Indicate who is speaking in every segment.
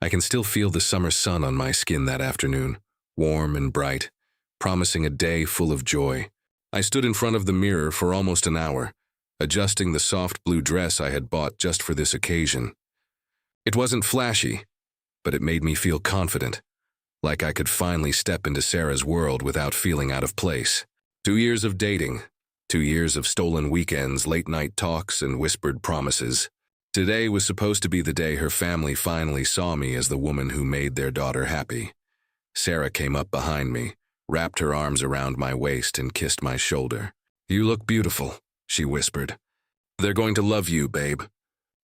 Speaker 1: I can still feel the summer sun on my skin that afternoon, warm and bright, promising a day full of joy. I stood in front of the mirror for almost an hour, adjusting the soft blue dress I had bought just for this occasion. It wasn't flashy, but it made me feel confident, like I could finally step into Sarah's world without feeling out of place. 2 years of dating, 2 years of stolen weekends, late-night talks, and whispered promises. Today was supposed to be the day her family finally saw me as the woman who made their daughter happy. Sarah came up behind me, wrapped her arms around my waist, and kissed my shoulder. "You look beautiful," she whispered. "They're going to love you, babe.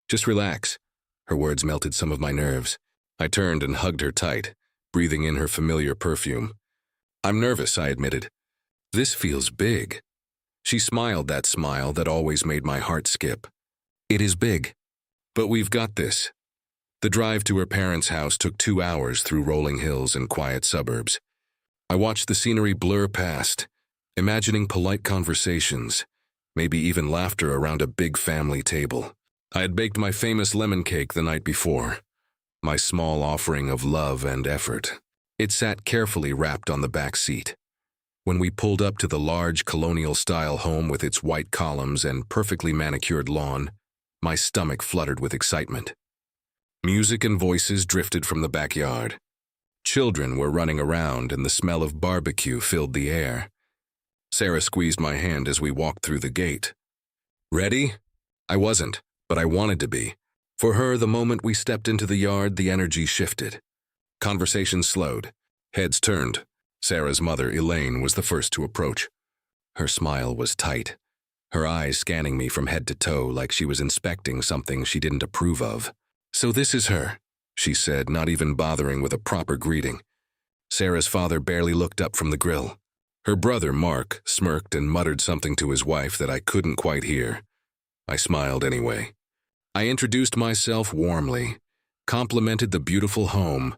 Speaker 1: Just relax." Her words melted some of my nerves. I turned and hugged her tight, breathing in her familiar perfume. "I'm nervous," I admitted. "This feels big." She smiled that smile that always made my heart skip. "It is big, but we've got this." The drive to her parents' house took 2 hours through rolling hills and quiet suburbs. I watched the scenery blur past, imagining polite conversations, maybe even laughter around a big family table. I had baked my famous lemon cake the night before, my small offering of love and effort. It sat carefully wrapped on the back seat. When we pulled up to the large colonial-style home with its white columns and perfectly manicured lawn, my stomach fluttered with excitement. Music and voices drifted from the backyard. Children were running around and the smell of barbecue filled the air. Sarah squeezed my hand as we walked through the gate. Ready? I wasn't, but I wanted to be. For her, the moment we stepped into the yard, the energy shifted. Conversation slowed. Heads turned. Sarah's mother, Elaine, was the first to approach. Her smile was tight, her eyes scanning me from head to toe like she was inspecting something she didn't approve of. "So this is her," she said, not even bothering with a proper greeting. Sarah's father barely looked up from the grill. Her brother, Mark, smirked and muttered something to his wife that I couldn't quite hear. I smiled anyway. I introduced myself warmly, complimented the beautiful home,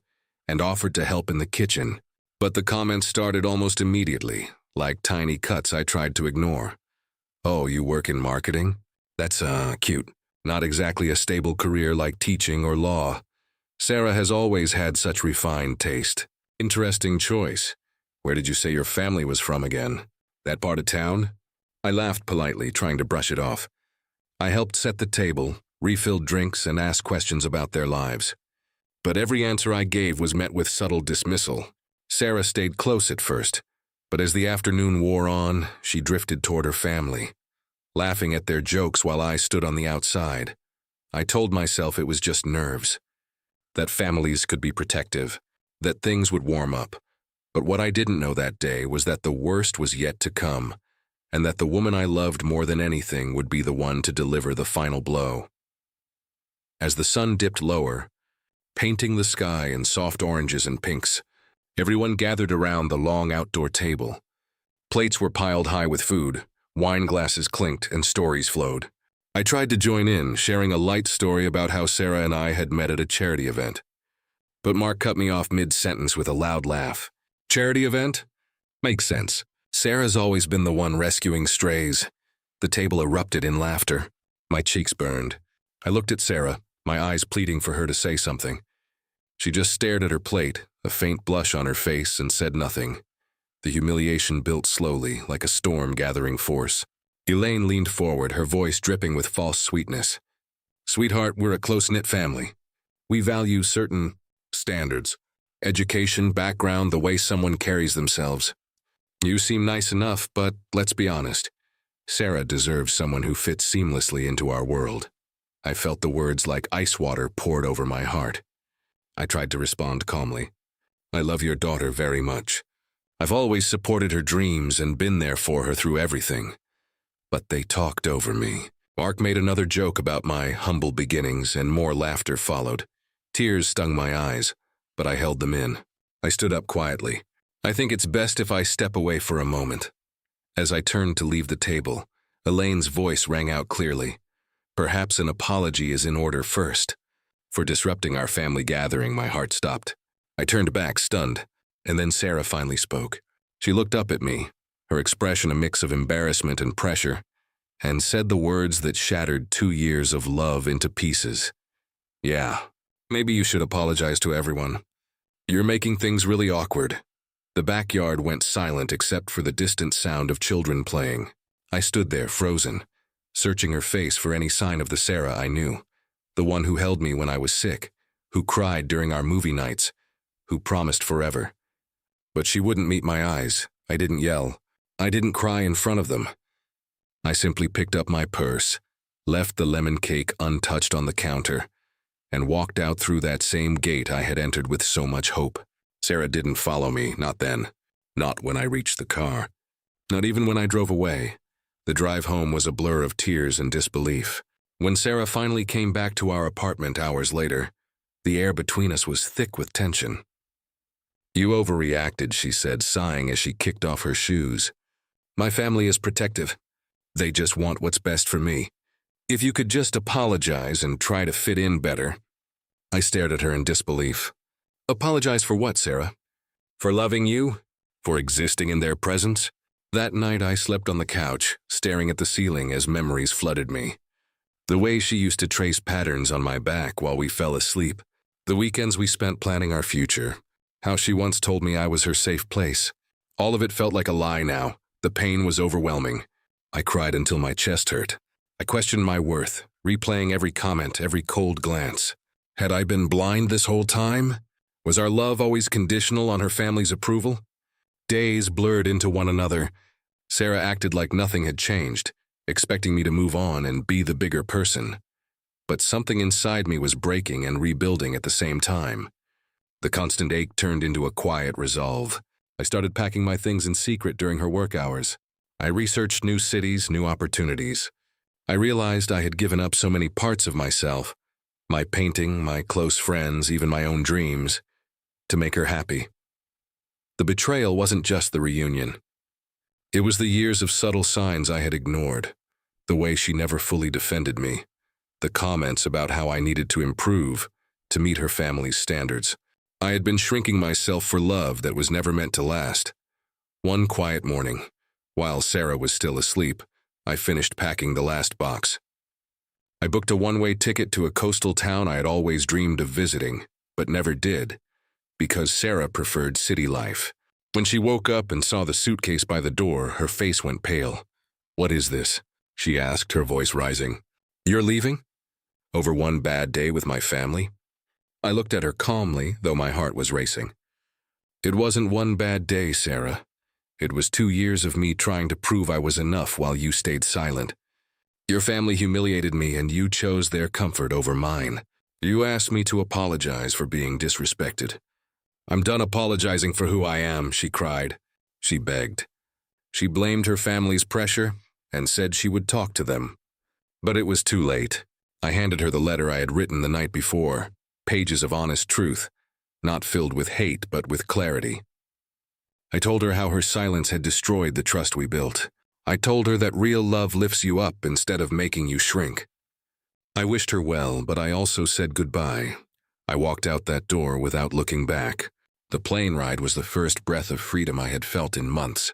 Speaker 1: and offered to help in the kitchen. But the comments started almost immediately, like tiny cuts I tried to ignore. "Oh, you work in marketing? That's, cute. Not exactly a stable career like teaching or law. Sarah has always had such refined taste. Interesting choice. Where did you say your family was from again? That part of town?" I laughed politely, trying to brush it off. I helped set the table, refilled drinks, and asked questions about their lives. But every answer I gave was met with subtle dismissal. Sarah stayed close at first, but as the afternoon wore on, she drifted toward her family, laughing at their jokes while I stood on the outside. I told myself it was just nerves, that families could be protective, that things would warm up. But what I didn't know that day was that the worst was yet to come, and that the woman I loved more than anything would be the one to deliver the final blow. As the sun dipped lower, painting the sky in soft oranges and pinks, everyone gathered around the long outdoor table. Plates were piled high with food, wine glasses clinked, and stories flowed. I tried to join in, sharing a light story about how Sarah and I had met at a charity event. But Mark cut me off mid-sentence with a loud laugh. "Charity event? Makes sense. Sarah's always been the one rescuing strays." The table erupted in laughter. My cheeks burned. I looked at Sarah, my eyes pleading for her to say something. She just stared at her plate, a faint blush on her face, and said nothing. The humiliation built slowly, like a storm gathering force. Elaine leaned forward, her voice dripping with false sweetness. "Sweetheart, we're a close-knit family. We value certain standards. Education, background, the way someone carries themselves. You seem nice enough, but let's be honest. Sarah deserves someone who fits seamlessly into our world." I felt the words like ice water poured over my heart. I tried to respond calmly. "I love your daughter very much. I've always supported her dreams and been there for her through everything." But they talked over me. Mark made another joke about my humble beginnings, and more laughter followed. Tears stung my eyes, but I held them in. I stood up quietly. "I think it's best if I step away for a moment." As I turned to leave the table, Elaine's voice rang out clearly. "Perhaps an apology is in order first." For disrupting our family gathering, my heart stopped. I turned back, stunned, and then Sarah finally spoke. She looked up at me, her expression a mix of embarrassment and pressure, and said the words that shattered 2 years of love into pieces. "Yeah, Maybe you should apologize to everyone. You're making things really awkward." The backyard went silent except for the distant sound of children playing. I stood there, frozen, searching her face for any sign of the Sarah I knew, the one who held me when I was sick, who cried during our movie nights, who promised forever. But she wouldn't meet my eyes. I didn't yell. I didn't cry in front of them. I simply picked up my purse, left the lemon cake untouched on the counter, and walked out through that same gate I had entered with so much hope. Sarah didn't follow me, not then. Not when I reached the car. Not even when I drove away. The drive home was a blur of tears and disbelief. When Sarah finally came back to our apartment hours later, the air between us was thick with tension. "You overreacted," she said, sighing as she kicked off her shoes. "My family is protective. They just want what's best for me. If you could just apologize and try to fit in better." I stared at her in disbelief. "Apologize for what, Sarah? For loving you? For existing in their presence?" That night I slept on the couch, staring at the ceiling as memories flooded me. The way she used to trace patterns on my back while we fell asleep. The weekends we spent planning our future. How she once told me I was her safe place. All of it felt like a lie now. The pain was overwhelming. I cried until my chest hurt. I questioned my worth, replaying every comment, every cold glance. Had I been blind this whole time? Was our love always conditional on her family's approval? Days blurred into one another. Sarah acted like nothing had changed, expecting me to move on and be the bigger person. But something inside me was breaking and rebuilding at the same time. The constant ache turned into a quiet resolve. I started packing my things in secret during her work hours. I researched new cities, new opportunities. I realized I had given up so many parts of myself, my painting, my close friends, even my own dreams, to make her happy. The betrayal wasn't just the reunion. It was the years of subtle signs I had ignored, the way she never fully defended me, the comments about how I needed to improve to meet her family's standards. I had been shrinking myself for love that was never meant to last. One quiet morning, while Sarah was still asleep, I finished packing the last box. I booked a one-way ticket to a coastal town I had always dreamed of visiting, but never did, because Sarah preferred city life. When she woke up and saw the suitcase by the door, her face went pale. "What is this?" she asked, her voice rising. "You're leaving? Over one bad day with my family?" I looked at her calmly, though my heart was racing. "It wasn't one bad day, Sarah. It was 2 years of me trying to prove I was enough while you stayed silent. Your family humiliated me and you chose their comfort over mine. You asked me to apologize for being disrespected. I'm done apologizing for who I am," she cried. She begged. She blamed her family's pressure and said she would talk to them. But it was too late. I handed her the letter I had written the night before, pages of honest truth, not filled with hate but with clarity. I told her how her silence had destroyed the trust we built. I told her that real love lifts you up instead of making you shrink. I wished her well, but I also said goodbye. I walked out that door without looking back. The plane ride was the first breath of freedom I had felt in months.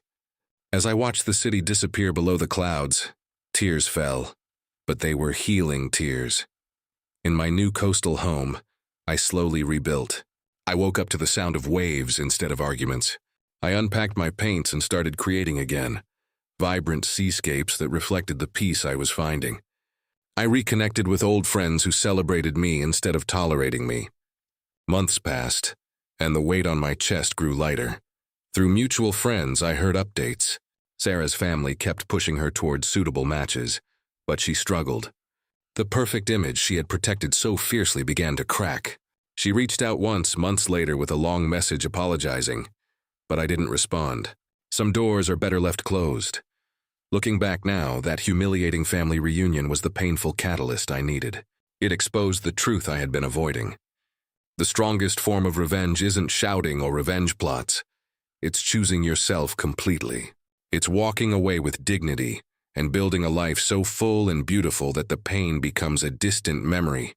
Speaker 1: As I watched the city disappear below the clouds, tears fell, but they were healing tears. In my new coastal home, I slowly rebuilt. I woke up to the sound of waves instead of arguments. I unpacked my paints and started creating again, vibrant seascapes that reflected the peace I was finding. I reconnected with old friends who celebrated me instead of tolerating me. Months passed, and the weight on my chest grew lighter. Through mutual friends, I heard updates. Sarah's family kept pushing her towards suitable matches, but she struggled. The perfect image she had protected so fiercely began to crack. She reached out once, months later, with a long message apologizing, but I didn't respond. Some doors are better left closed. Looking back now, that humiliating family reunion was the painful catalyst I needed. It exposed the truth I had been avoiding. The strongest form of revenge isn't shouting or revenge plots. It's choosing yourself completely. It's walking away with dignity and building a life so full and beautiful that the pain becomes a distant memory.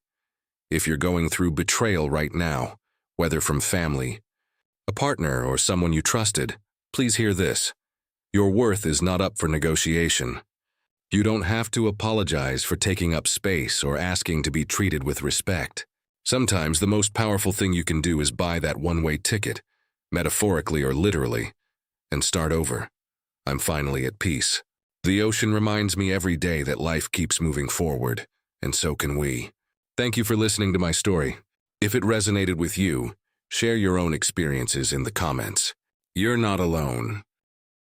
Speaker 1: If you're going through betrayal right now, whether from family, a partner, or someone you trusted, please hear this. Your worth is not up for negotiation. You don't have to apologize for taking up space or asking to be treated with respect. Sometimes the most powerful thing you can do is buy that one-way ticket, metaphorically or literally, and start over. I'm finally at peace. The ocean reminds me every day that life keeps moving forward, and so can we. Thank you for listening to my story. If it resonated with you, share your own experiences in the comments. You're not alone.